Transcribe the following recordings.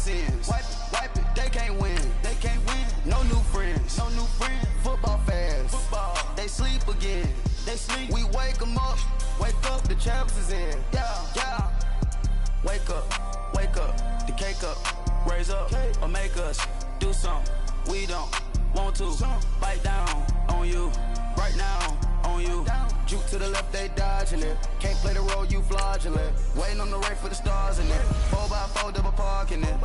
sins. Wipe it, they can't win. No new friends. Football fans. They sleep again. We wake them up. The champs is in. Yeah. Wake up. The cake up. Raise up or make us do something. We don't want to bite down on you right now. On you, juke to the left, they dodging it. Can't play the role, you fraudulent. Waiting on the race for the stars in it. 4x4 double parking it.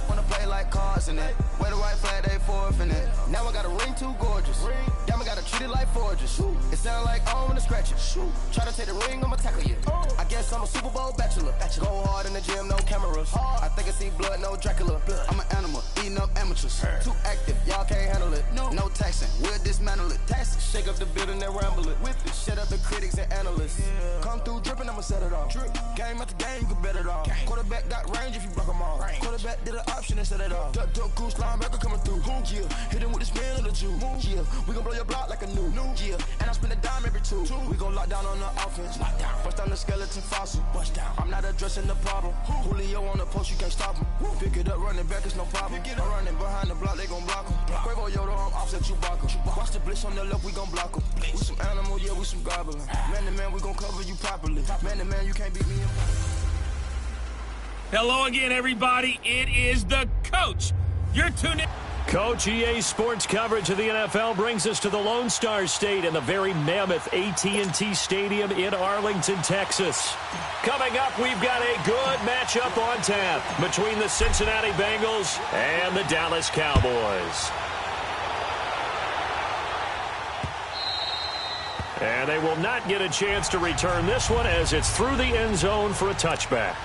Wanna play like cars in it. Wear the white flag, they forfeit it. Now I got a ring too gorgeous. Damn, I gotta treat it like forges. It sound like I wanna scratch it. Try to take the ring, I'ma tackle you. I guess I'm a Super Bowl bachelor. Go hard in the gym, no cameras. I think I see blood, no Dracula. I'm an animal, eating up amateurs. Too active, y'all can't handle it. No taxing, we'll dismantle it. Shake up the building and ramble it. Whip it, shut up the critics and analysts. Come through dripping, I'ma set it off. Game after game, you can bet it off. Quarterback got range if you block them off. Quarterback did an option and set it off. Duck, goose, linebacker coming through. Yeah, hit him with the spin of the Jew. Yeah, we gon' blow your block like a new. Yeah, and I spend a dime every two. We gon' lock down on the offense. Bust down the skeleton fossil. I'm not addressing the problem. Julio on the post, you can't stop him. Pick it up, running back, it's no problem. I'm running behind the block, they gon' block him. Quavo Yoda, I'm offset Chewbacca. Watch the blitz on the left, we gon' block him. We some animal, yeah, we some goblin. Man to man, we gon' cover you properly. Man to man, you can't beat me in. Hello again, everybody. It is the coach. You're tuned in. Coach, EA Sports coverage of the NFL brings us to the Lone Star State and the very mammoth AT&T Stadium in Arlington, Texas. Coming up, we've got a good matchup on tap between the Cincinnati Bengals and the Dallas Cowboys. And they will not get a chance to return this one as it's through the end zone for a touchback.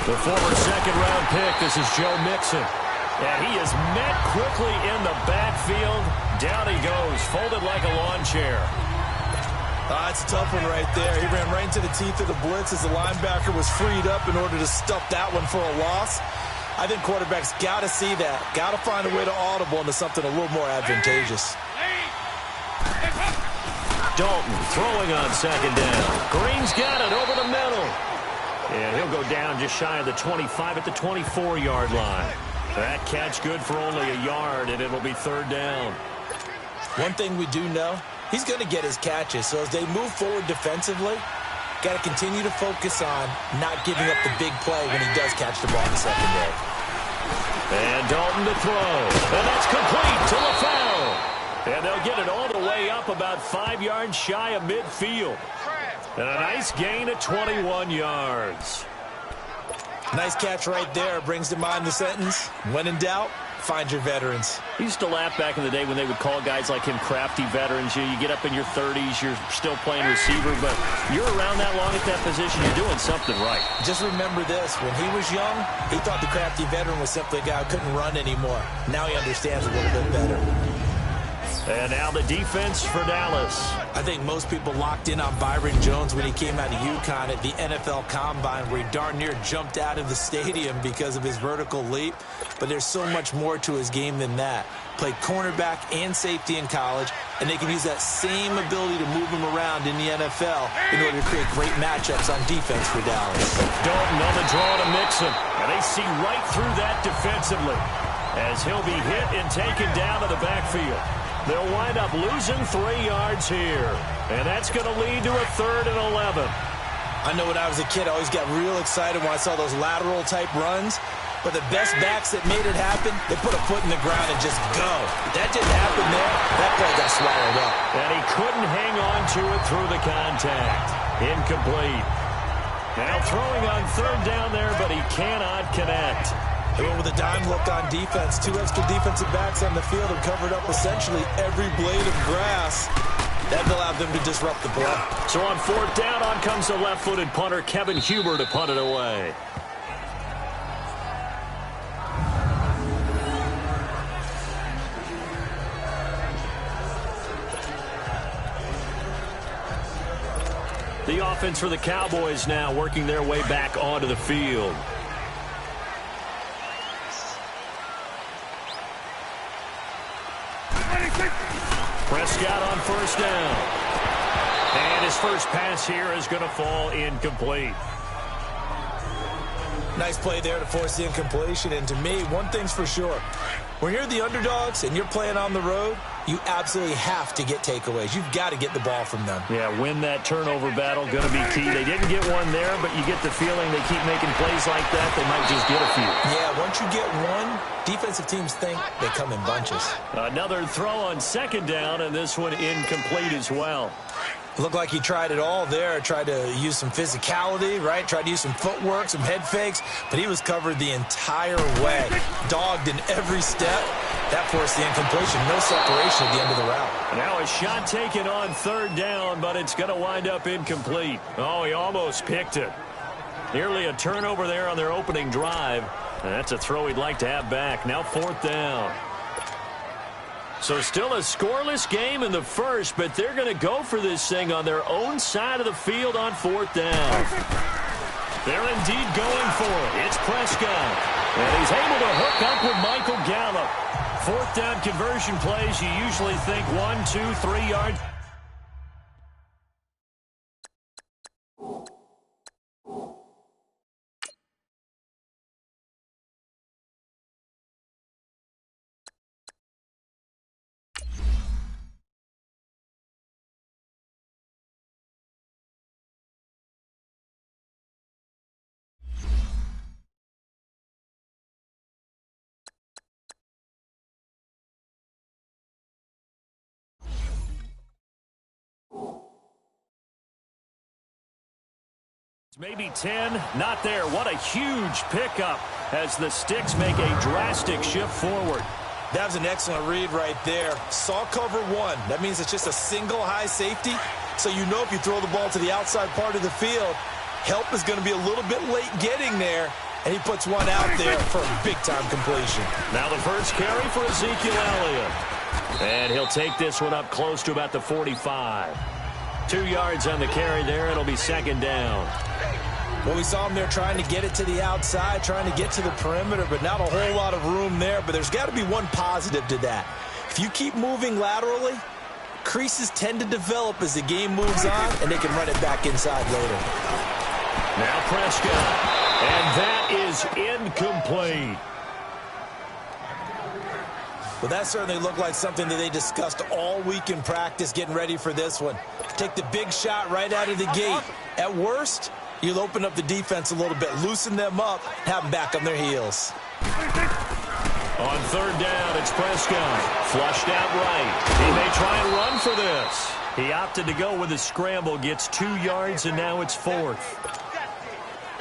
The former second-round pick, this is Joe Mixon. And he is met quickly in the backfield. Down he goes, folded like a lawn chair. That's a tough one right there. He ran right into the teeth of the blitz as the linebacker was freed up in order to stuff that one for a loss. I think quarterbacks got to see that. Got to find a way to audible into something a little more advantageous. Dalton throwing on second down. Green's got it over the middle. And he'll go down just shy of the 25 at the 24-yard line. That catch good for only a yard, and it'll be third down. One thing we do know, he's going to get his catches. So as they move forward defensively, got to continue to focus on not giving up the big play when he does catch the ball in the secondary. And Dalton to throw. And that's complete to LaFell. And they'll get it all the way up about 5 yards shy of midfield. And a nice gain at 21 yards. Nice catch right there. Brings to mind the sentence, when in doubt, find your veterans. I used to laugh back in the day when they would call guys like him crafty veterans. You get up in your 30s, you're still playing receiver, but you're around that long at that position, you're doing something right. Just remember this, when he was young, he thought the crafty veteran was simply a guy who couldn't run anymore. Now he understands a little bit better. And now the defense for Dallas. I think most people locked in on Byron Jones when he came out of UConn at the NFL Combine, where he darn near jumped out of the stadium because of his vertical leap. But there's so much more to his game than that. Played cornerback and safety in college, and they can use that same ability to move him around in the NFL in order to create great matchups on defense for Dallas. Dalton on the draw to Mixon, and they see right through that defensively as he'll be hit and taken down to the backfield. They'll wind up losing 3 yards here. And that's going to lead to a 3rd and 11. I know when I was a kid, I always got real excited when I saw those lateral-type runs. But the best backs that made it happen, they put a foot in the ground and just go. That didn't happen there. That play got swallowed up. And he couldn't hang on to it through the contact. Incomplete. Now throwing on 3rd down there, but he cannot connect. They went with a dime look on defense. 2 extra defensive backs on the field and covered up essentially every blade of grass. That allowed them to disrupt the play. So on 4th down, on comes the left-footed punter, Kevin Huber, to punt it away. The offense for the Cowboys now working their way back onto the field. Prescott on first down. And his first pass here is going to fall incomplete. Nice play there to force the incompletion. And to me, one thing's for sure. When you're the underdogs and you're playing on the road, you absolutely have to get takeaways. You've got to get the ball from them. Yeah, win that turnover battle, going to be key. They didn't get one there, but you get the feeling they keep making plays like that, they might just get a few. Yeah, once you get one, defensive teams think they come in bunches. Another throw on second down, and this one incomplete as well. Looked like he tried it all there, tried to use some physicality, right? Tried to use some footwork, some head fakes, but he was covered the entire way. Dogged in every step. That forced the incompletion. No separation at the end of the route. Now a shot taken on third down, but it's going to wind up incomplete. Oh, he almost picked it. Nearly a turnover there on their opening drive. And that's a throw he'd like to have back. Now fourth down. So still a scoreless game in the first, but they're going to go for this thing on their own side of the field on fourth down. They're indeed going for it. It's Prescott. And he's able to hook up with Michael Gallup. Fourth down conversion plays, you usually think 1, 2, 3 yards. Maybe 10, not there. What a huge pickup as the Sticks make a drastic shift forward. That was an excellent read right there. Saw cover one. That means it's just a single high safety. So you know if you throw the ball to the outside part of the field, help is going to be a little bit late getting there. And he puts one out there for a big-time completion. Now the first carry for Ezekiel Elliott. And he'll take this one up close to about the 45. 2 yards on the carry there. It'll be second down. Well, we saw him there trying to get it to the outside, trying to get to the perimeter, but not a whole lot of room there. But there's got to be one positive to that. If you keep moving laterally, creases tend to develop as the game moves on, and they can run it back inside later. Now Prescott, and that is incomplete. Well, that certainly looked like something that they discussed all week in practice getting ready for this one. Take the big shot right out of the gate. At worst, you'll open up the defense a little bit, loosen them up, have them back on their heels. On third down, it's Prescott. Flushed out right. He may try and run for this. He opted to go with a scramble, gets 2 yards, and now it's fourth.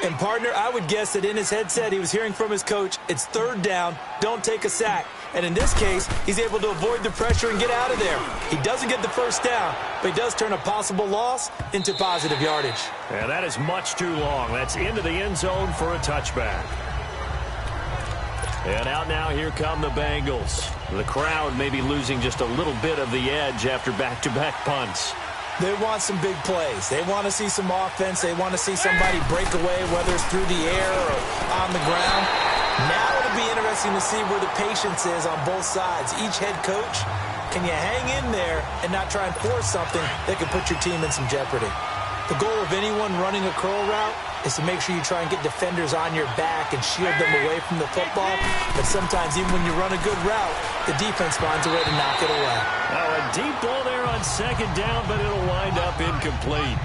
And, partner, I would guess that in his headset he was hearing from his coach, it's third down, don't take a sack. And in this case, he's able to avoid the pressure and get out of there. He doesn't get the first down, but he does turn a possible loss into positive yardage. Yeah, that is much too long. That's into the end zone for a touchback. And out now, here come the Bengals. The crowd may be losing just a little bit of the edge after back-to-back punts. They want some big plays. They want to see some offense. They want to see somebody break away, whether it's through the air or on the ground. Now it'll be interesting to see where the patience is on both sides. Each head coach, can you hang in there and not try and force something that can put your team in some jeopardy? The goal of anyone running a curl route is to make sure you try and get defenders on your back and shield them away from the football. But sometimes, even when you run a good route, the defense finds a way to knock it away. Now a deep ball there on second down, but it'll wind up incomplete.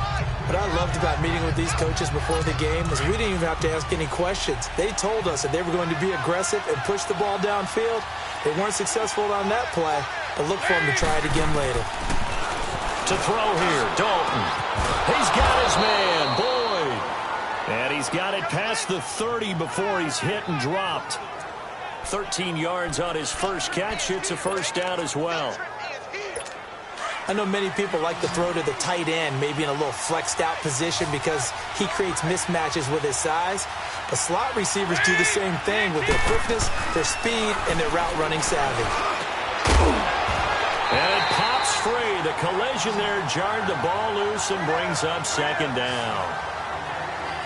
What I loved about meeting with these coaches before the game is we didn't even have to ask any questions. They told us that they were going to be aggressive and push the ball downfield. They weren't successful on that play, but look for them to try it again later. To throw here, Dalton. He's got his man, Boyd. And he's got it past the 30 before he's hit and dropped. 13 yards on his first catch. It's a first down as well. I know many people like to throw to the tight end, maybe in a little flexed out position because he creates mismatches with his size. But slot receivers do the same thing with their quickness, their speed, and their route running savvy. And it pops free. The collision there jarred the ball loose and brings up second down.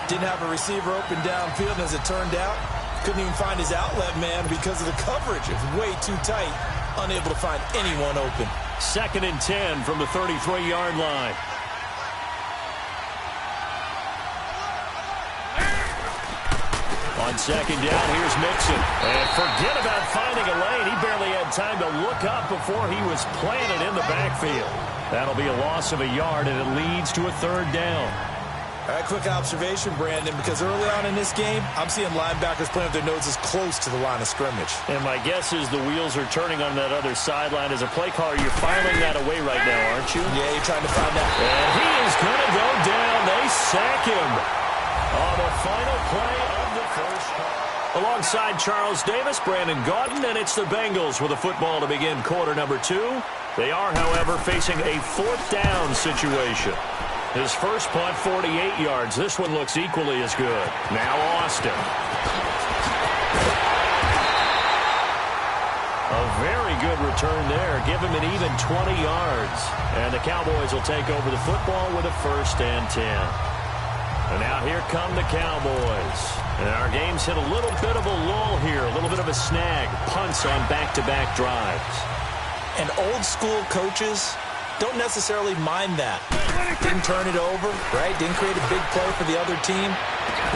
Didn't have a receiver open downfield, as it turned out. Couldn't even find his outlet man because of the coverage. It was way too tight. Unable to find anyone open. 2nd and 10 from the 33-yard line. On 2nd down, here's Mixon. And forget about finding a lane. He barely had time to look up before he was planted in the backfield. That'll be a loss of a yard, and it leads to a 3rd down. All right, quick observation, Brandon, because early on in this game, I'm seeing linebackers playing with their noses close to the line of scrimmage. And my guess is the wheels are turning on that other sideline. As a play caller, you're filing that away right now, aren't you? Yeah, you're trying to find out. And he is going to go down. They sack him on the final play of the first half. Alongside Charles Davis, Brandon Gaudin, and it's the Bengals with a football to begin quarter number 2. They are, however, facing a 4th down situation. His first punt, 48 yards. This one looks equally as good. Now Austin. A very good return there. Give him an even 20 yards. And the Cowboys will take over the football with a 1st and 10. And now here come the Cowboys. And our game's hit a little bit of a lull here, a little bit of a snag. Punts on back-to-back drives. And old-school coaches don't necessarily mind that. Didn't turn it over, right? Didn't create a big play for the other team.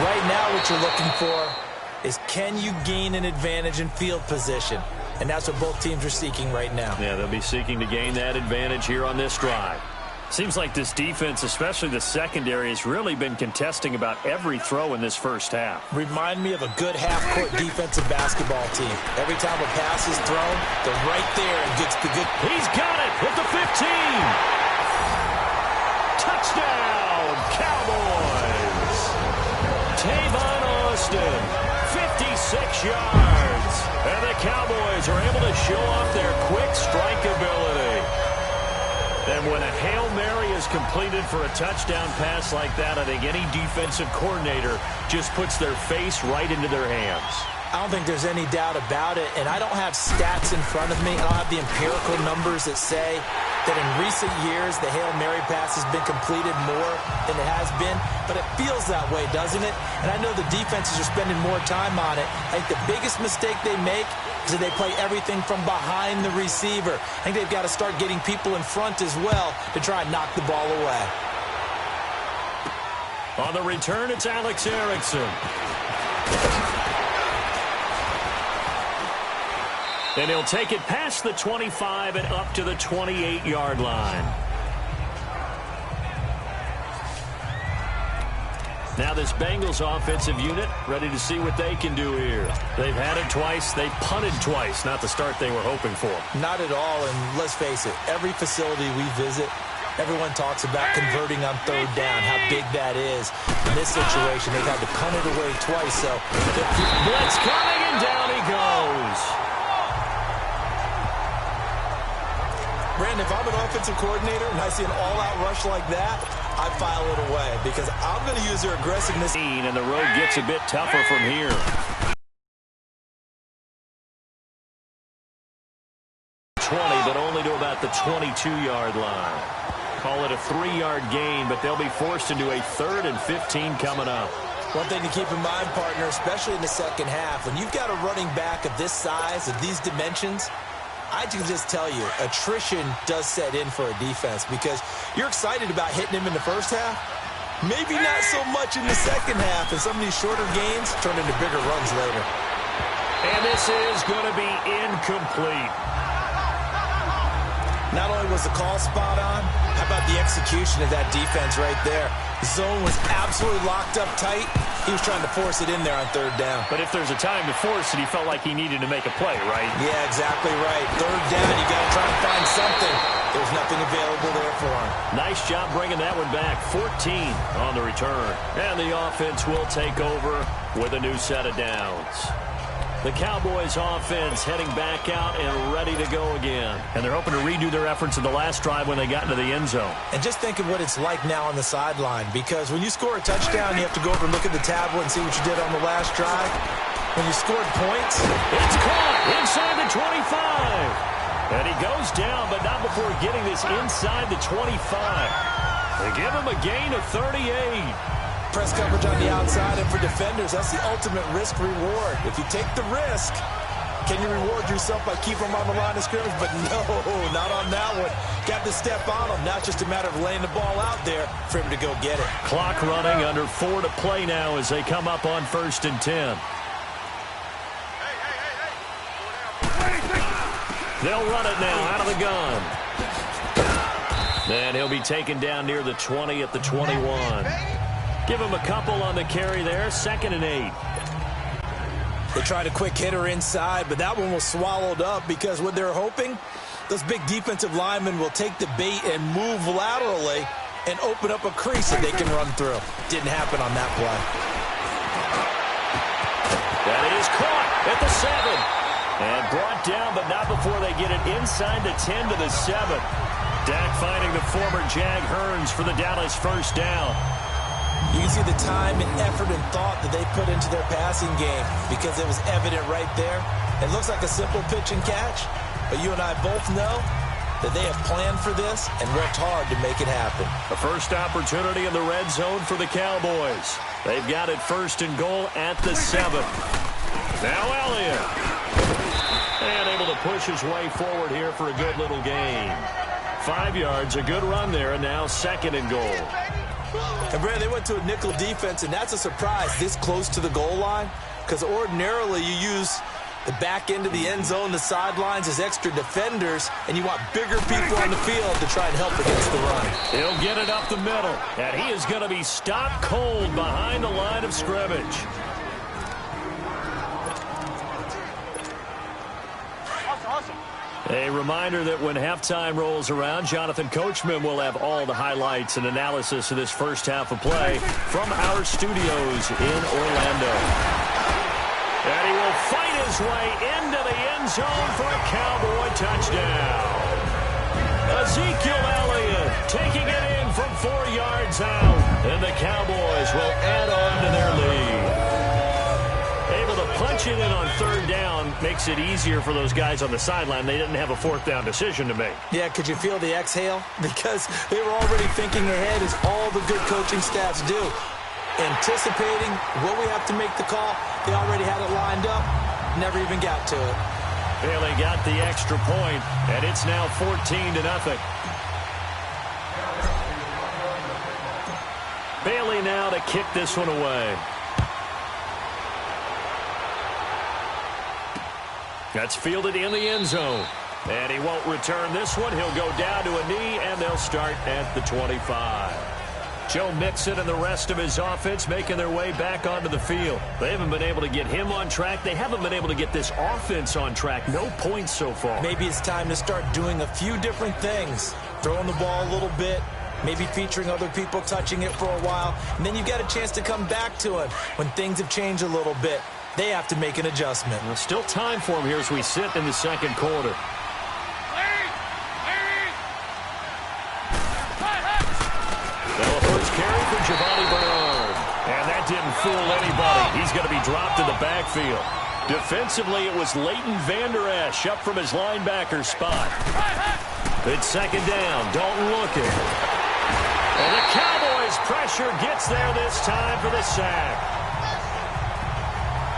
Right now what you're looking for is, can you gain an advantage in field position? And that's what both teams are seeking right now. Yeah, they'll be seeking to gain that advantage here on this drive. Seems like this defense, especially the secondary, has really been contesting about every throw in this first half. Remind me of a good half-court defensive basketball team. Every time a pass is thrown, they're right there and gets the good. He's got it at the 15. Touchdown, Cowboys. Tavon Austin, 56 yards. And the Cowboys are able to show off their quick strike ability. And when a Hail Mary is completed for a touchdown pass like that, I think any defensive coordinator just puts their face right into their hands. I don't think there's any doubt about it, and I don't have stats in front of me. I don't have the empirical numbers that say that in recent years the Hail Mary pass has been completed more than it has been, but it feels that way, doesn't it? And I know the defenses are spending more time on it. I think the biggest mistake they make is that they play everything from behind the receiver. I think they've got to start getting people in front as well to try and knock the ball away. On the return, it's Alex Erickson. And he'll take it past the 25 and up to the 28-yard line. Now this Bengals offensive unit ready to see what they can do here. They've had it twice. They punted twice. Not the start they were hoping for. Not at all, and let's face it, every facility we visit, everyone talks about converting on 3rd down, how big that is. In this situation, they've had to punt it away twice. So blitz coming, and down he goes. Brandon, if I'm an offensive coordinator and I see an all-out rush like that, I file it away because I'm going to use their aggressiveness. And the road gets a bit tougher from here. But only to about the 22-yard line. Call it a 3-yard gain, but they'll be forced into a 3rd and 15 coming up. One thing to keep in mind, partner, especially in the second half, when you've got a running back of this size, of these dimensions, I can just tell you, attrition does set in for a defense because you're excited about hitting him in the first half. Maybe not so much in the second half, and some of these shorter gains turn into bigger runs later. And this is going to be incomplete. Not only was the call spot on, how about the execution of that defense right there? The zone was absolutely locked up tight. He was trying to force it in there on 3rd down. But if there's a time to force it, he felt like he needed to make a play, right? Yeah, exactly right. 3rd down, you got to try and find something. There's nothing available there for him. Nice job bringing that one back. 14 on the return. And the offense will take over with a new set of downs. The Cowboys offense heading back out and ready to go again. And they're hoping to redo their efforts in the last drive when they got into the end zone. And just think of what it's like now on the sideline, because when you score a touchdown, you have to go over and look at the tablet and see what you did on the last drive. When you scored points, it's caught inside the 25. And he goes down, but not before getting this inside the 25. They give him a gain of 38. press coverage on the outside, and for defenders, that's the ultimate risk-reward. If you take the risk, can you reward yourself by keeping them on the line of scrimmage? But no, not on that one. Got to step on them. Now it's just a matter of laying the ball out there for him to go get it. Clock running, under 4 to play now as they come up on 1st and 10. They'll run it now out of the gun. And he'll be taken down near the 20 at the 21. Give him a couple on the carry there, 2nd and 8. They tried a quick hitter inside, but that one was swallowed up because what they're hoping, those big defensive linemen will take the bait and move laterally and open up a crease that they can run through. Didn't happen on that play. That is caught at the 7. And brought down, but not before they get it inside the 10 to the 7. Dak finding the former Jag Hearns for the Dallas first down. You can see the time and effort and thought that they put into their passing game because it was evident right there. It looks like a simple pitch and catch, but you and I both know that they have planned for this and worked hard to make it happen. The first opportunity in the red zone for the Cowboys. They've got it 1st and goal at the 7. Now Elliott. And able to push his way forward here for a good little gain. 5 yards, a good run there, and now 2nd and goal. And Brad, they went to a nickel defense, and that's a surprise this close to the goal line, because ordinarily you use the back end of the end zone, the sidelines as extra defenders, and you want bigger people on the field to try and help against the run. He'll get it up the middle, and he is going to be stopped cold behind the line of scrimmage. A reminder that when halftime rolls around, Jonathan Coachman will have all the highlights and analysis of this first half of play from our studios in Orlando. And he will fight his way into the end zone for a Cowboy touchdown. Ezekiel Elliott taking it in from 4 yards out, and the Cowboys will add on to their lead. Able to punch it in on 3rd down makes it easier for those guys on the sideline. They didn't have a 4th down decision to make. Yeah, could you feel the exhale? Because they were already thinking ahead, as all the good coaching staffs do. Anticipating what we have to make the call. They already had it lined up. Never even got to it. Bailey got the extra point, and it's now 14-0. Bailey now to kick this one away. That's fielded in the end zone. And he won't return this one. He'll go down to a knee, and they'll start at the 25. Joe Mixon and the rest of his offense making their way back onto the field. They haven't been able to get him on track. They haven't been able to get this offense on track. No points so far. Maybe it's time to start doing a few different things. Throwing the ball a little bit. Maybe featuring other people touching it for a while. And then you've got a chance to come back to it when things have changed a little bit. They have to make an adjustment. Well, still time for him here as we sit in the 2nd quarter. Now a first carry for Giovanni Bernard. And that didn't fool anybody. He's going to be dropped in the backfield. Defensively, it was Leighton Vander Esch up from his linebacker spot. It's 2nd down. Dalton looking. And the Cowboys' pressure gets there this time for the sack.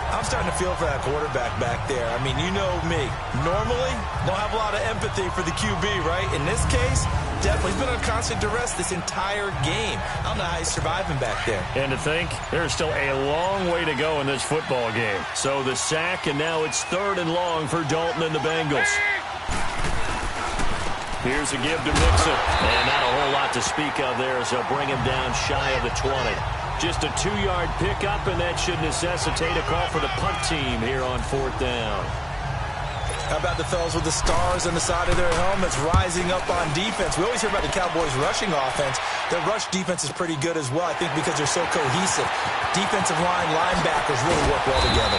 I'm starting to feel for that quarterback back there. I mean, you know me. Normally, don't have a lot of empathy for the QB, right? In this case, definitely. He's been on constant duress this entire game. I don't know how he's surviving back there. And to think, there's still a long way to go in this football game. So the sack, and now it's 3rd and long for Dalton and the Bengals. Here's a give to Mixon. And not a whole lot to speak of there as they'll bring him down shy of the 20. Just a 2-yard pickup, and that should necessitate a call for the punt team here on 4th down. How about the fellas with the stars on the side of their helmets rising up on defense? We always hear about the Cowboys' rushing offense. Their rush defense is pretty good as well, I think, because they're so cohesive. Defensive line, linebackers really work well together.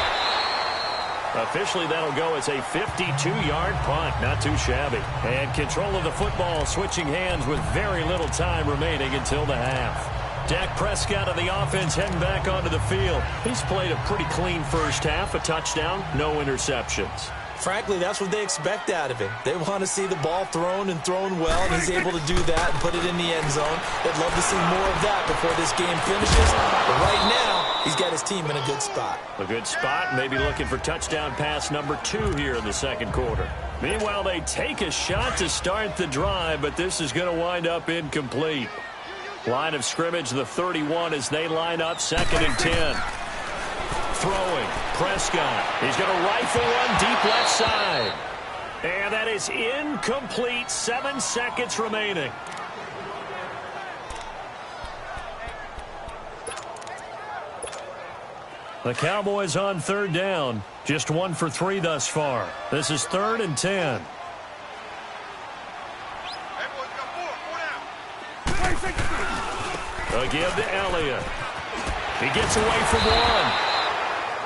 Officially, that'll go as a 52-yard punt. Not too shabby. And control of the football switching hands with very little time remaining until the half. Dak Prescott of the offense heading back onto the field. He's played a pretty clean first half, a touchdown, no interceptions. Frankly, that's what they expect out of him. They want to see the ball thrown and thrown well, and he's able to do that and put it in the end zone. They'd love to see more of that before this game finishes. But right now, he's got his team in a good spot. A good spot, maybe looking for touchdown pass number 2 here in the second quarter. Meanwhile, they take a shot to start the drive, but this is going to wind up incomplete. Line of scrimmage, the 31, as they line up 2nd and 10. Throwing, Prescott. He's going to rifle one deep left side. And that is incomplete. 7 seconds remaining. The Cowboys on 3rd down. Just 1 for 3 thus far. This is 3rd and 10. Again to Elliott. He gets away from one.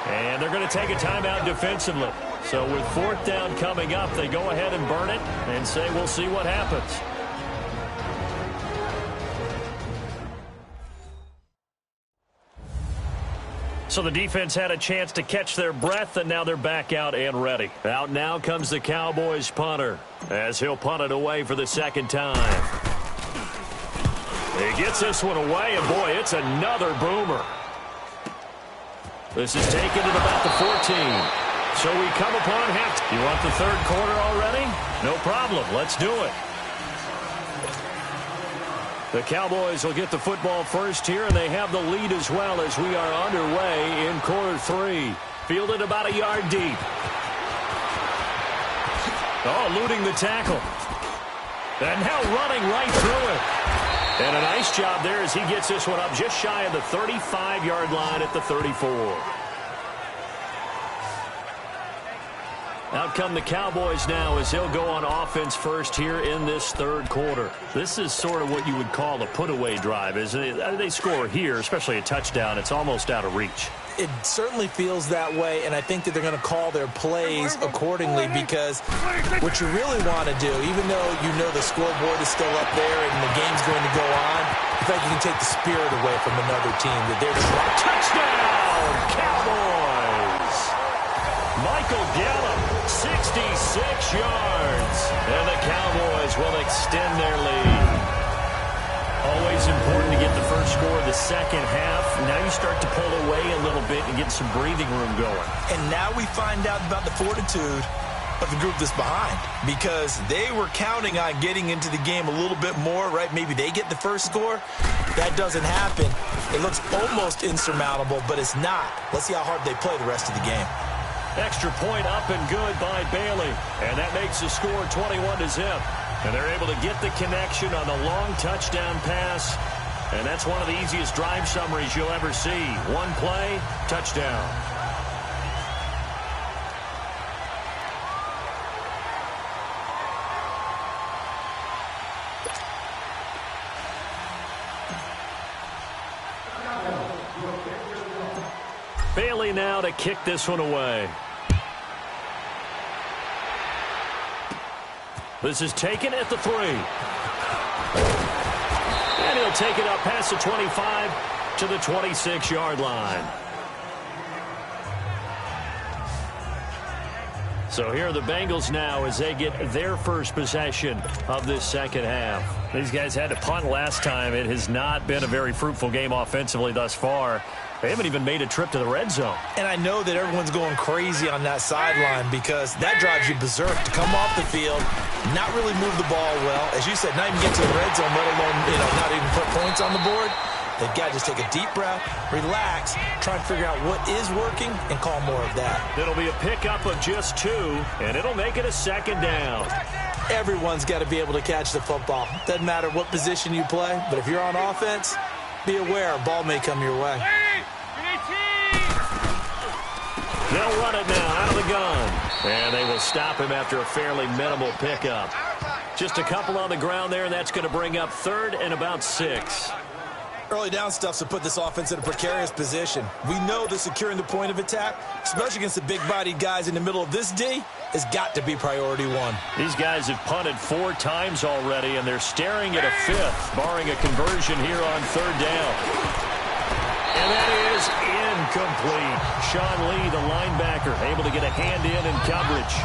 And they're going to take a timeout defensively. So with 4th down coming up, they go ahead and burn it and say we'll see what happens. So the defense had a chance to catch their breath, and now they're back out and ready. Out now comes the Cowboys punter, as he'll punt it away for the 2nd time. He gets this one away, and boy, it's another boomer. This is taken at about the 14. So we come upon half. You want the 3rd quarter already? No problem. Let's do it. The Cowboys will get the football first here, and they have the lead as well as we are underway in quarter 3. Fielded about a yard deep. Oh, eluding the tackle. And now running right through it. And a nice job there as he gets this one up just shy of the 35-yard line at the 34. Out come the Cowboys now as they'll go on offense first here in this 3rd quarter. This is sort of what you would call a put-away drive, isn't it? They score here, especially a touchdown. It's almost out of reach. It certainly feels that way, and I think that they're going to call their plays accordingly, because what you really want to do, even though you know the scoreboard is still up there and the game's going to go on, I think you can take the spirit away from another team that they're trying. Touchdown, Cowboys! Michael Gallup, 66 yards, and the Cowboys will extend their lead. Always important to get the first score of the second half. Now you start to pull away a little bit and get some breathing room going. And now we find out about the fortitude of the group that's behind, because they were counting on getting into the game a little bit more, right? Maybe they get the first score. That doesn't happen. It looks almost insurmountable, but it's not. Let's see how hard they play the rest of the game. Extra point up and good by Bailey. And that makes the score 21-0. And they're able to get the connection on the long touchdown pass. And that's one of the easiest drive summaries you'll ever see. One play, touchdown. Bailey now to kick this one away. This is taken at the 3. And he'll take it up past the 25 to the 26-yard line. So here are the Bengals now as they get their first possession of this second half. These guys had to punt last time. It has not been a very fruitful game offensively thus far. They haven't even made a trip to the red zone. And I know that everyone's going crazy on that sideline because that drives you berserk to come off the field, not really move the ball well. As you said, not even get to the red zone, let alone, not even put points on the board. They've got to just take a deep breath, relax, try and figure out what is working, and call more of that. It'll be a pickup of just 2, and it'll make it a second down. Everyone's got to be able to catch the football. Doesn't matter what position you play, but if you're on offense, be aware a ball may come your way. They'll run it now out of the gun. And they will stop him after a fairly minimal pickup. Just a couple on the ground there, and that's going to bring up 3rd and about 6. Early down stuff to put this offense in a precarious position. We know that securing the point of attack, especially against the big-bodied guys in the middle of this D, has got to be priority 1. These guys have punted 4 times already, and they're staring at a 5th, barring a conversion here on 3rd down. And that is incomplete. Sean Lee, the linebacker, able to get a hand in coverage.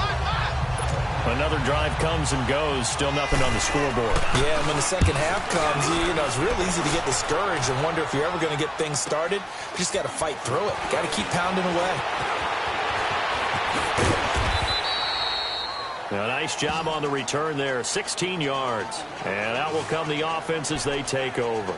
Another drive comes and goes. Still nothing on the scoreboard. Yeah, and when the second half comes, it's real easy to get discouraged and wonder if you're ever going to get things started. You just got to fight through it. Got to keep pounding away. A nice job on the return there. 16 yards. And out will come the offense as they take over.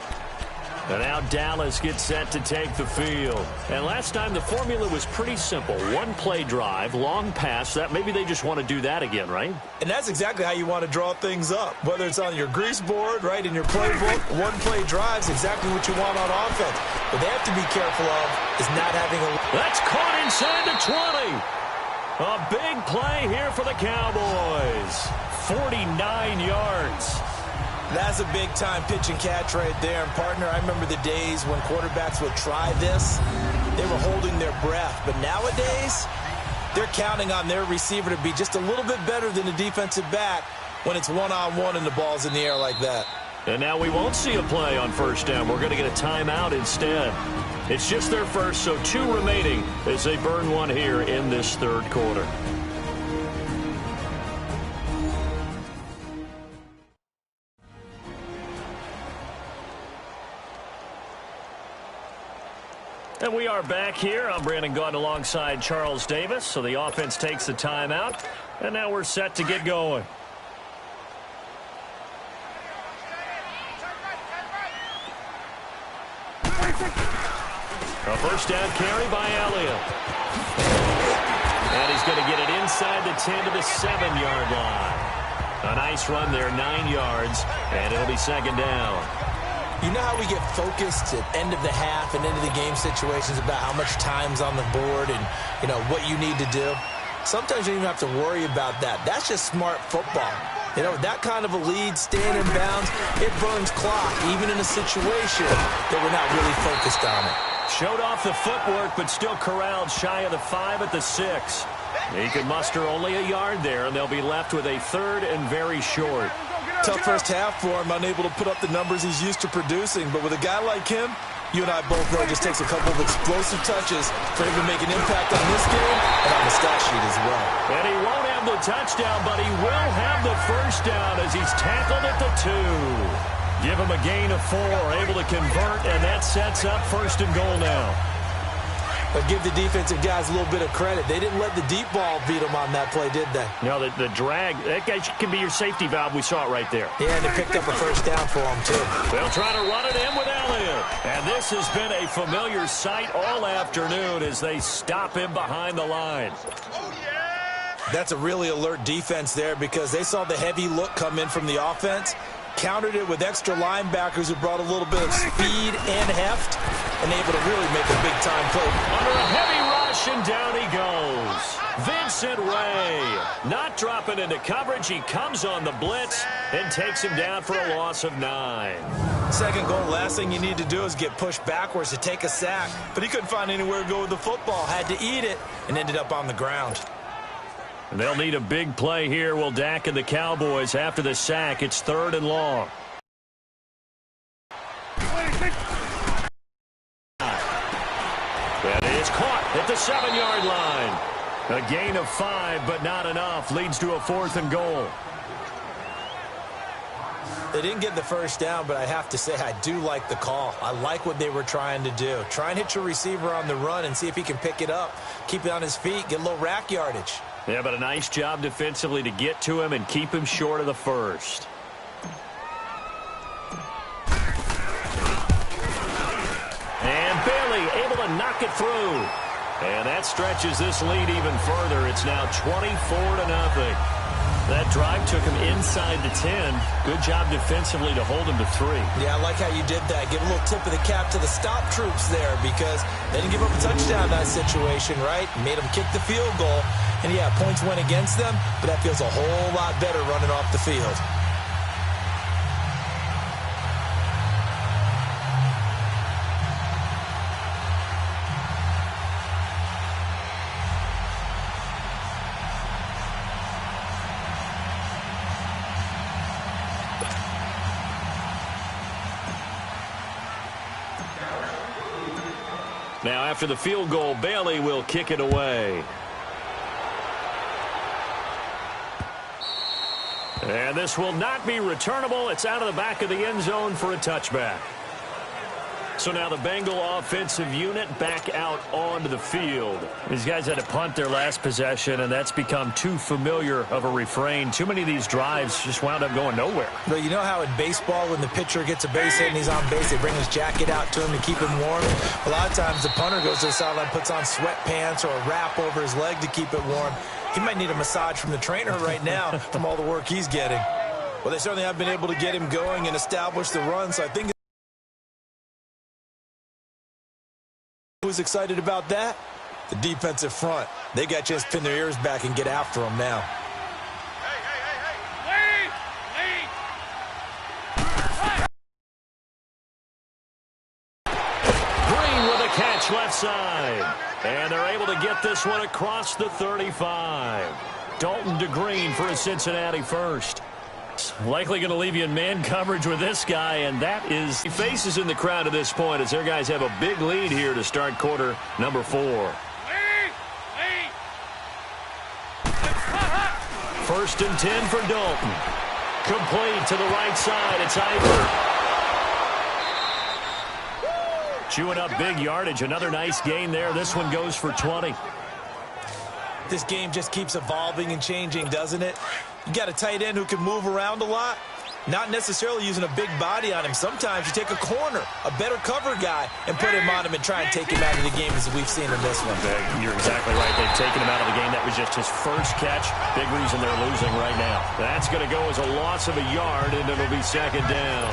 And now Dallas gets set to take the field. And last time the formula was pretty simple. One-play drive, long pass. That maybe they just want to do that again, right? And that's exactly how you want to draw things up. Whether it's on your grease board, right, in your playbook, one-play drives exactly what you want on offense. What they have to be careful of is not having a... That's caught inside the 20. A big play here for the Cowboys. 49 yards. That's a big-time pitch and catch right there. And, partner, I remember the days when quarterbacks would try this. They were holding their breath. But nowadays, they're counting on their receiver to be just a little bit better than the defensive back when it's one-on-one and the ball's in the air like that. And now we won't see a play on first down. We're going to get a timeout instead. It's just their first, so 2 remaining as they burn one here in this third quarter. And we are back here. I'm Brandon Gaudin alongside Charles Davis. So the offense takes the timeout. And now we're set to get going. A first down carry by Elliott. And he's going to get it inside the 10 to the 7-yard line. A nice run there, 9 yards. And it'll be second down. You know how we get focused at end of the half and end of the game situations about how much time's on the board and, what you need to do? Sometimes you don't even have to worry about that. That's just smart football. That kind of a lead, staying in bounds, it burns clock, even in a situation that we're not really focused on it. Showed off the footwork, but still corralled shy of the 5 at the 6. He could muster only a yard there, and they'll be left with a third and very short. Tough first half for him, unable to put up the numbers he's used to producing. But with a guy like him, you and I both know it just takes a couple of explosive touches for him to make an impact on this game and on the stat sheet as well. And he won't have the touchdown, but he will have the first down as he's tackled at the 2. Give him a gain of 4, able to convert, and that sets up first and goal now. But give the defensive guys a little bit of credit. They didn't let the deep ball beat them on that play, did they? No, the drag, that guy can be your safety valve. We saw it right there. Yeah, and they picked up a first down for them, too. They'll try to run it in with Elliott. And this has been a familiar sight all afternoon as they stop him behind the line. That's a really alert defense there because they saw the heavy look come in from the offense, countered it with extra linebackers who brought a little bit of speed and heft, and able to really make a big-time play. Under a heavy rush, and down he goes. Vincent Ray not dropping into coverage. He comes on the blitz and takes him down for a loss of 9. Second goal, last thing you need to do is get pushed backwards to take a sack. But he couldn't find anywhere to go with the football, had to eat it, and ended up on the ground. They'll need a big play here. Will Dak and the Cowboys after the sack. It's 3rd and long. That is caught at the 7-yard line. A gain of 5, but not enough. Leads to a 4th and goal. They didn't get the first down, but I have to say I do like the call. I like what they were trying to do. Try and hit your receiver on the run and see if he can pick it up. Keep it on his feet, get a little rack yardage. Yeah, but a nice job defensively to get to him and keep him short of the first. And Bailey able to knock it through. And that stretches this lead even further. It's now 24-0. That drive took him inside the 10. Good job defensively to hold him to 3. Yeah, I like how you did that. Give a little tip of the cap to the stop troops there because they didn't give up a touchdown in that situation, right? Made them kick the field goal. And, yeah, points went against them, but that feels a whole lot better running off the field. Now, after the field goal, Bailey will kick it away. And this will not be returnable. It's out of the back of the end zone for a touchback. So now the Bengal offensive unit back out onto the field. These guys had to punt their last possession, and that's become too familiar of a refrain. Too many of these drives just wound up going nowhere. But you know how in baseball, when the pitcher gets a base hit and he's on base, they bring his jacket out to him to keep him warm? A lot of times the punter goes to the sideline, puts on sweatpants or a wrap over his leg to keep it warm. He might need a massage from the trainer right now from all the work he's getting. Well, they certainly have been able to get him going and establish the run, so I think who's excited about that? The defensive front. They got a chance to pin their ears back and get after him now. Green with a catch left side. And they're able to get this one across the 35. Dalton to Green for a Cincinnati first. Likely going to leave you in man coverage with this guy, and that is he faces in the crowd at this point as their guys have a big lead here to start quarter number 4. First and 10 for Dalton. Complete to the right side. It's Eifert. Chewing up big yardage. Another nice gain there. This one goes for 20. This game just keeps evolving and changing, doesn't it? You got a tight end who can move around a lot, not necessarily using a big body on him. Sometimes you take a corner, a better cover guy, and put him on him and try and take him out of the game as we've seen in this one. You're exactly right. They've taken him out of the game. That was just his first catch. Big reason they're losing right now. That's going to go as a loss of a yard, and it'll be second down.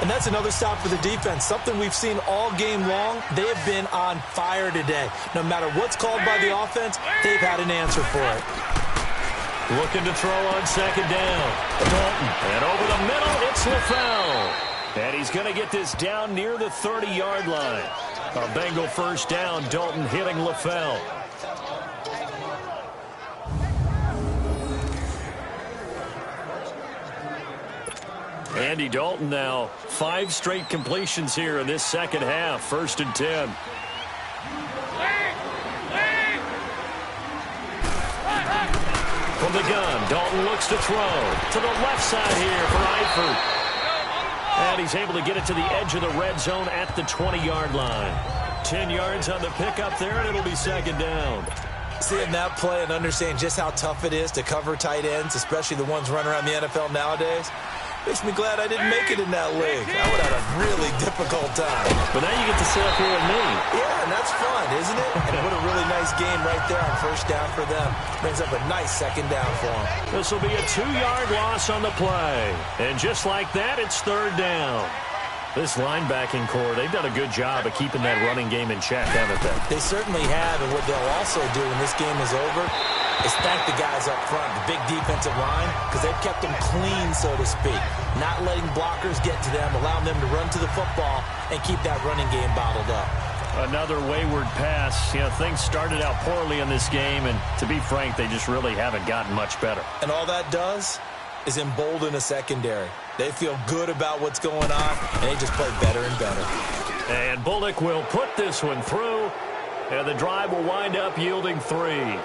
And that's another stop for the defense, something we've seen all game long. They have been on fire today. No matter what's called by the offense, they've had an answer for it. Looking to throw on second down. Dalton. And over the middle, it's LaFell. And he's going to get this down near the 30-yard line. A Bengal first down, Dalton hitting LaFell. Andy Dalton now 5 straight completions here in this second half. First and 10. From the gun, Dalton looks to throw to the left side here for Eifert. And he's able to get it to the edge of the red zone at the 20-yard line. 10 yards on the pickup there, and it'll be second down. Seeing that play and understanding just how tough it is to cover tight ends, especially the ones running around the NFL nowadays, makes me glad I didn't make it in that league. I would have had a really difficult time. But now you get to sit up here with me. Yeah, and that's fun, isn't it? And what a really nice game right there on first down for them. Brings up a nice second down for them. This will be a 2-yard loss on the play. And just like that, it's third down. This linebacking core, they've done a good job of keeping that running game in check, haven't they? They certainly have, and what they'll also do when this game is over is thank the guys up front, the big defensive line, because they've kept them clean, so to speak. Not letting blockers get to them, allowing them to run to the football and keep that running game bottled up. Another wayward pass. You know, things started out poorly in this game, and to be frank, they just really haven't gotten much better. And all that does is embolden a secondary. They feel good about what's going on, and they just play better and better. And Bullock will put this one through, and the drive will wind up yielding 3.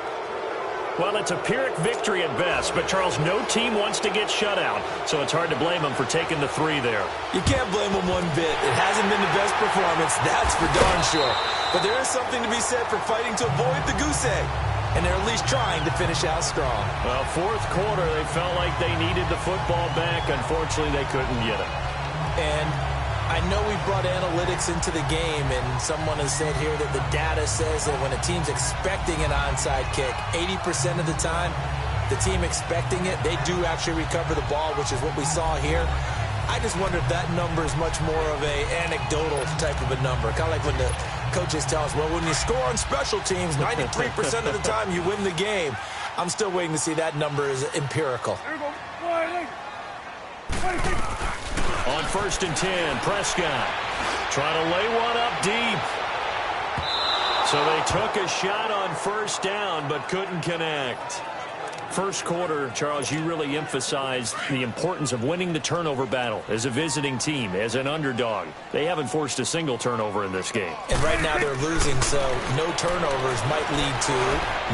Well, it's a Pyrrhic victory at best, but, Charles, no team wants to get shut out, so it's hard to blame them for taking the 3 there. You can't blame them one bit. It hasn't been the best performance, that's for darn sure. But there is something to be said for fighting to avoid the goose egg, and they're at least trying to finish out strong. Well, fourth quarter, they felt like they needed the football back. Unfortunately, they couldn't get it. And I know we brought analytics into the game, and someone has said here that the data says that when a team's expecting an onside kick, 80% of the time, the team expecting it, they do actually recover the ball, which is what we saw here. I just wonder if that number is much more of a anecdotal type of a number. Kind of like when the coaches tell us, well, when you score on special teams, 93% of the time you win the game. I'm still waiting to see that number is empirical. On first and 10, Prescott trying to lay one up deep. So they took a shot on first down but couldn't connect. First quarter, Charles, you really emphasized the importance of winning the turnover battle as a visiting team, as an underdog. They haven't forced a single turnover in this game. And right now they're losing, so no turnovers might lead to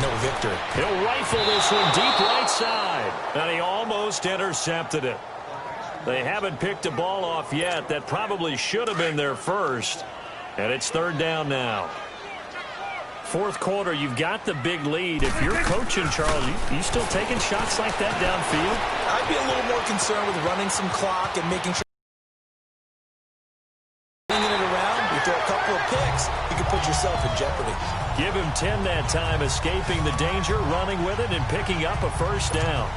no victory. He'll rifle this one deep right side, and he almost intercepted it. They haven't picked a ball off yet. That probably should have been their first, and it's third down now. Fourth quarter, you've got the big lead. If you're coaching, Charles, you still taking shots like that downfield? I'd be a little more concerned with running some clock and making sure bringing it around. You throw a couple of picks, you can put yourself in jeopardy. Give him 10 that time, escaping the danger, running with it, and picking up a first down.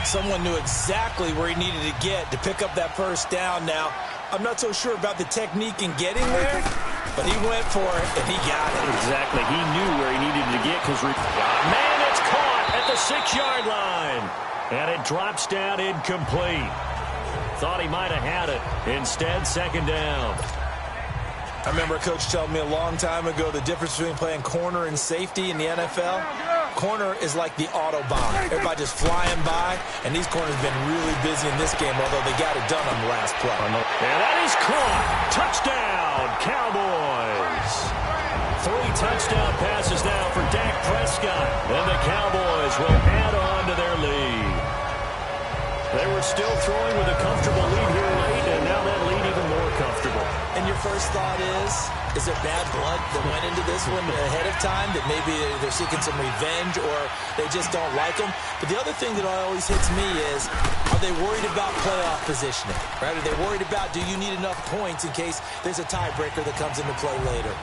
Someone knew exactly where he needed to get to pick up that first down. Now, I'm not so sure about the technique in getting there, but he went for it, and he got it. Exactly. He knew where he needed to get because, man, it's caught at the 6-yard line. And it drops down incomplete. Thought he might have had it. Instead, second down. I remember a coach telling me a long time ago the difference between playing corner and safety in the NFL. Corner is like the Autobahn. Everybody just flying by, and these corners have been really busy in this game, although they got it done on the last play. And that is caught. Touchdown, Cowboys. 3 touchdown passes now for Dak Prescott. And the Cowboys will add on to their lead. They were still throwing with a comfortable lead here late, and now that lead even more comfortable. And your first thought is there bad blood that went into this one ahead of time, that maybe they're seeking some revenge or they just don't like them? But the other thing that always hits me is, are they worried about playoff positioning? Right? Are they worried about, do you need enough points in case there's a tiebreaker that comes into play later?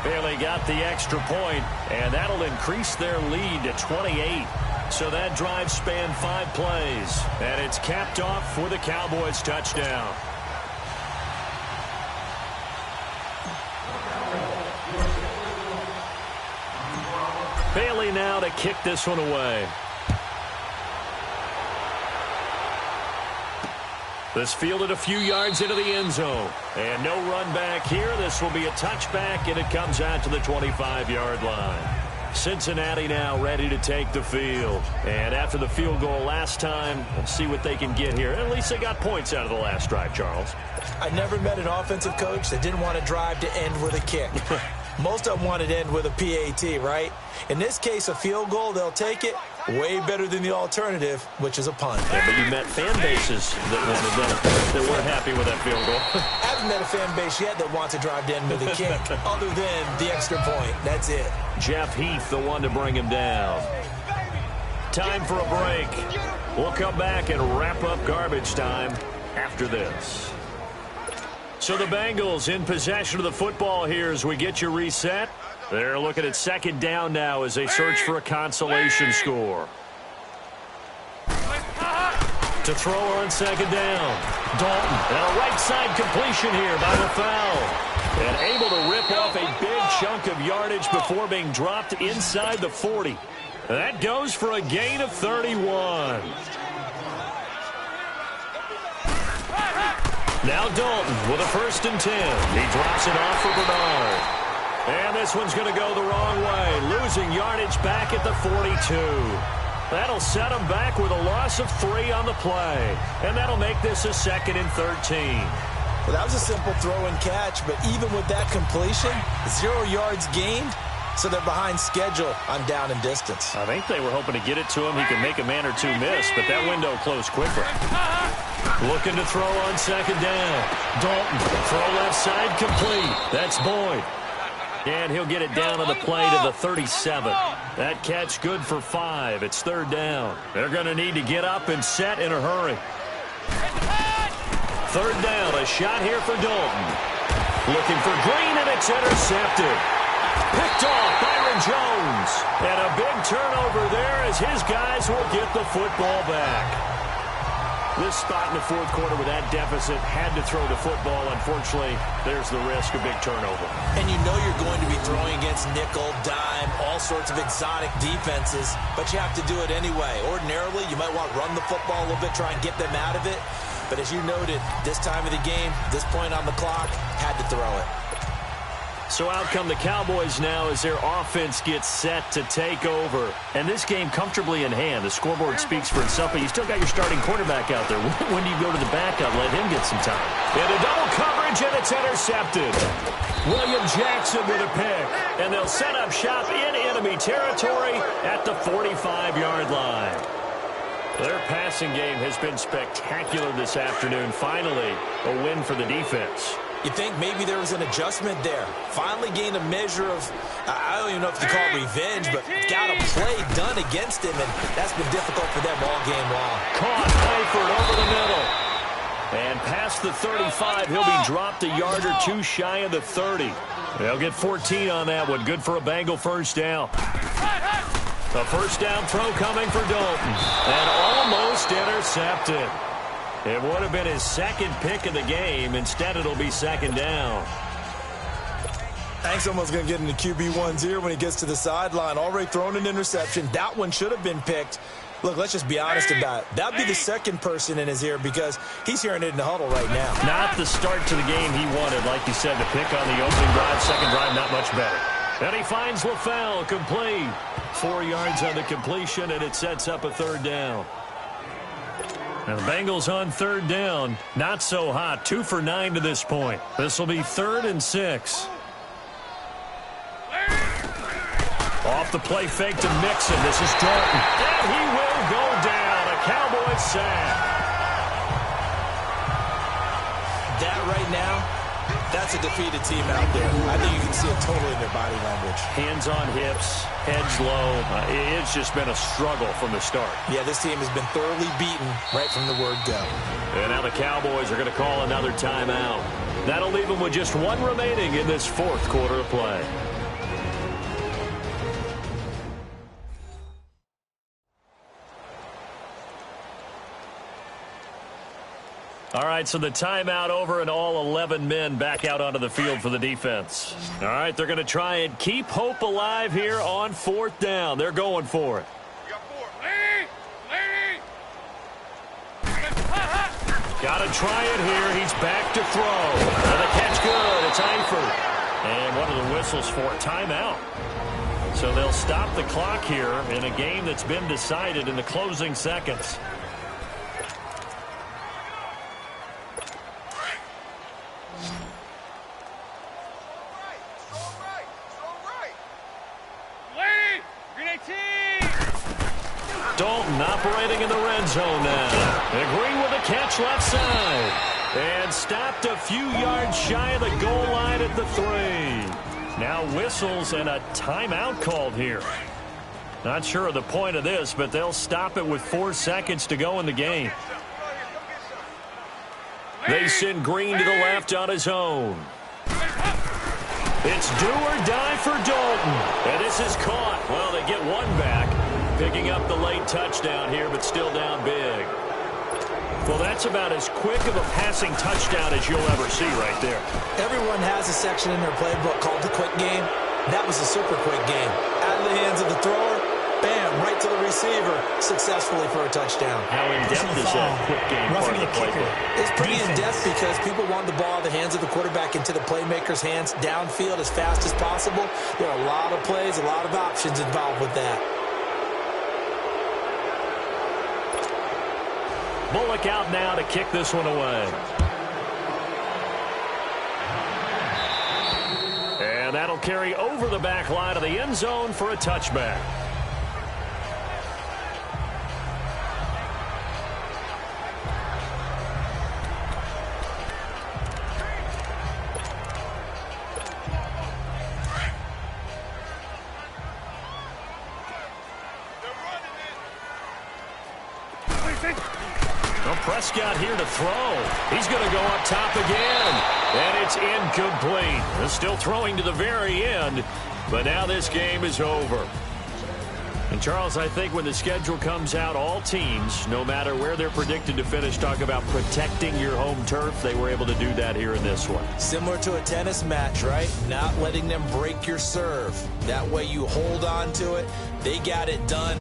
Bailey got the extra point, and that'll increase their lead to 28. So that drive spanned 5 plays, and it's capped off for the Cowboys touchdown. Bailey now to kick this one away. This fielded a few yards into the end zone. And no run back here. This will be a touchback, and it comes out to the 25-yard line. Cincinnati now ready to take the field. And after the field goal last time, we'll see what they can get here. At least they got points out of the last drive, Charles. I never met an offensive coach that didn't want a drive to end with a kick. Most of them wanted to end with a PAT, right? In this case, a field goal, they'll take it. Way better than the alternative, which is a punt. Yeah, but you met fan bases that weren't happy with that field goal. I haven't met a fan base yet that wants to drive to end with a kick, other than the extra point. That's it. Jeff Heath, the one to bring him down. Time for a break. We'll come back and wrap up garbage time after this. So the Bengals in possession of the football here as we get you reset. They're looking at second down now as they search for a consolation score. To throw on second down. Dalton, and a right side completion here by LaFell. And able to rip off a big chunk of yardage before being dropped inside the 40. That goes for a gain of 31. Now Dalton with a 1st and 10. He drops it off for Bernard. And this one's going to go the wrong way. Losing yardage back at the 42. That'll set them back with a loss of 3 on the play. And that'll make this a 2nd and 13. Well, that was a simple throw and catch, but even with that completion, 0 yards gained, so they're behind schedule on down and distance. I think they were hoping to get it to him. He could make a man or two miss, but that window closed quicker. Looking to throw on second down. Dalton, throw left side complete. That's Boyd. And he'll get it down on the play to the 37. That catch good for 5. It's 3rd down. They're going to need to get up and set in a hurry. 3rd down, a shot here for Dalton. Looking for Green, and it's intercepted. Picked off Byron Jones. And a big turnover there as his guys will get the football back. This spot in the 4th quarter with that deficit had to throw the football. Unfortunately, there's the risk of big turnover. And you know you're going to be throwing against nickel, dime, all sorts of exotic defenses, but you have to do it anyway. Ordinarily, you might want to run the football a little bit, try and get them out of it. But as you noted, this time of the game, this point on the clock, had to throw it. So out come the Cowboys now as their offense gets set to take over. And this game comfortably in hand. The scoreboard speaks for itself, but you still got your starting quarterback out there. When do you go to the backup? Let him get some time. And a double coverage, and it's intercepted. William Jackson with a pick. And they'll set up shop in enemy territory at the 45-yard line. Their passing game has been spectacular this afternoon. Finally, a win for the defense. You think maybe there was an adjustment there. Finally gained a measure of, I don't even know if you call it revenge, but got a play done against him, and that's been difficult for them all game long. Caught Eifert over the middle. And past the 35, he'll be dropped a yard or two shy of the 30. They'll get 14 on that one. Good for a Bengal first down. A first down throw coming for Dalton. And almost intercepted. It would have been his second pick of the game. Instead, it'll be second down. I think someone's going to get into QB1's ear when he gets to the sideline. Already thrown an interception. That one should have been picked. Look, let's just be honest about it. That would be the second person in his ear because he's hearing it in the huddle right now. Not the start to the game he wanted. Like you said, the pick on the opening drive, second drive, not much better. And he finds LaFell complete. 4 yards on the completion, and it sets up a third down. And the Bengals on third down. Not so hot. 2 for 9 to this point. This will be 3rd and 6. Off the play fake to Mixon. This is Dalton. And he will go down. A Cowboys sack. That right now, that's a defeated team out there. I think you can see it totally in their body language. Hands on hips, heads low. It's just been a struggle from the start. Yeah, this team has been thoroughly beaten right from the word go. And now the Cowboys are going to call another timeout. That'll leave them with just 1 remaining in this 4th quarter of play. All right, so the timeout over and all 11 men back out onto the field for the defense. All right, they're going to try and keep hope alive here on 4th down. They're going for it. Got to try it here. He's back to throw. And the catch good. It's Eifert. And what are the whistles for? Timeout. So they'll stop the clock here in a game that's been decided in the closing seconds. Dalton operating in the red zone now. And Green with a catch left side. And stopped a few yards shy of the goal line at the 3. Now whistles and a timeout called here. Not sure of the point of this, but they'll stop it with 4 seconds to go in the game. They send Green to the left on his own. It's do or die for Dalton. And this is caught. Well, they get one back. Picking up the late touchdown here, but still down big. Well, that's about as quick of a passing touchdown as you'll ever see right there. Everyone has a section in their playbook called the quick game. That was a super quick game. Out of the hands of the thrower, bam, right to the receiver, successfully for a touchdown. How in-depth is that quick game part of the playbook? It's pretty in-depth because people want the ball in the hands of the quarterback into the playmaker's hands downfield as fast as possible. There are a lot of plays, a lot of options involved with that. Bullock out now to kick this one away. And that'll carry over the back line of the end zone for a touchback. Prescott here to throw. He's going to go up top again. And it's incomplete. They're still throwing to the very end. But now this game is over. And, Charles, I think when the schedule comes out, all teams, no matter where they're predicted to finish, talk about protecting your home turf. They were able to do that here in this one. Similar to a tennis match, right? Not letting them break your serve. That way you hold on to it. They got it done.